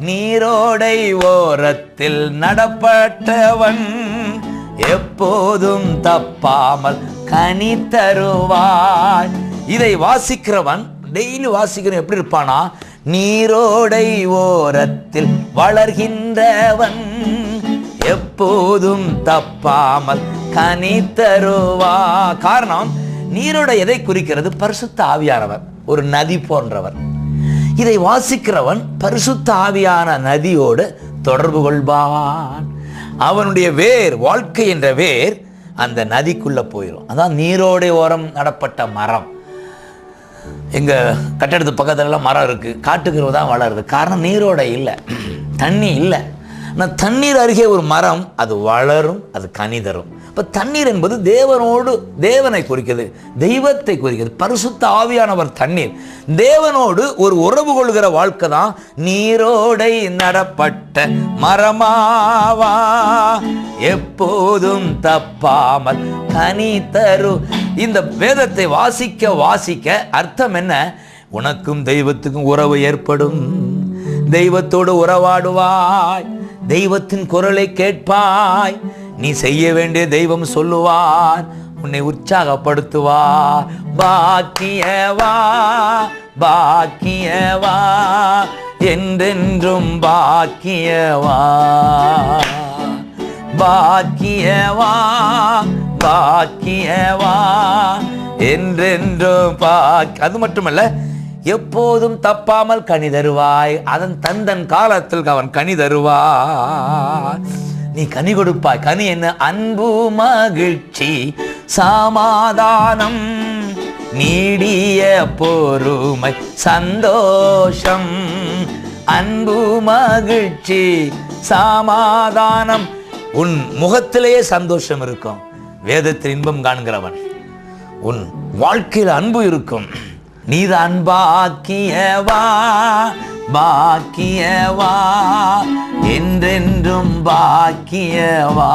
நீரோடை ஓரத்தில் நடப்பட்டவன் எப்போதும் தப்பாமல் கனி தருவாய். இதை வாசிக்கிறவன் டெய்லி வாசிக்கிறவன் எப்படி இருப்பானா, நீரோடை ஓரத்தில் வளர்கின்றவன் எப்போதும் தப்பாமல் கனி தருவா. காரணம், நீரோடை எதை குறிக்கிறது? பரிசுத்த ஆவியானவர், ஒரு நதி போன்றவர். இதை வாசிக்கிறவன் பரிசுத்த ஆவியான நதியோடு தொடர்பு கொள்வான். அவனுடைய வேர், வாழ்க்கை என்ற வேர் அந்த நதிக்குள்ள போயிடும். அதான் நீரோடை ஓரம் நடப்பட்ட மரம். எங்க கட்டடத்து பக்கத்துலலாம் மரம் இருக்கு, காட்டுக்கு தான் வளருது. காரணம், நீரோடை இல்லை, தண்ணி இல்லை. ஆனால் தண்ணீர் அருகே ஒரு மரம், அது வளரும், அது கனி தரும். இப்போ தண்ணீர் என்பது தேவனை குறிக்கிறது, தெய்வத்தை குறிக்கிறது. பரிசுத்த ஆவியானவர் தண்ணீர். தேவனோடு ஒரு உறவு கொள்கிற வாழ்க்கை தான் நீரோடை நடப்பட்ட மரமாவா, எப்போதும் தப்பாமல் கனி தரு. இந்த வேதத்தை வாசிக்க வாசிக்க அர்த்தம் என்ன? உனக்கும் தெய்வத்துக்கும் உறவு ஏற்படும். தெய்வத்தோடு உறவாடுவாய், தெய்வத்தின் குரலை கேட்பாய். நீ செய்ய வேண்டிய தெய்வம் சொல்லுவார், உன்னை உற்சாகப்படுத்துவா. பாக்கியவா பாக்கியவா என்றென்றும் பாக்கியவா. பாக்கியவா பாக்கியவா என்றென்றும் அது மட்டுமல்ல, எப்போதும் தப்பாமல் கனி தருவாய். அதன் தந்தன் காலத்தில் அவன் கனி தருவாய். நீ கனி கொடுப்பாய். கனி என்ன? அன்பு, மகிழ்ச்சி, சமாதானம், நீடிய பொறுமை, சந்தோஷம். அன்பு, மகிழ்ச்சி, சமாதானம். உன் முகத்திலேயே சந்தோஷம் இருக்கும். வேதத்தில் இன்பம் காண்கிறவன், உன் வாழ்க்கையில் அன்பு இருக்கும். நீதான் பாக்கியவா பாக்கியவா என்றென்றும் பாக்கியவா.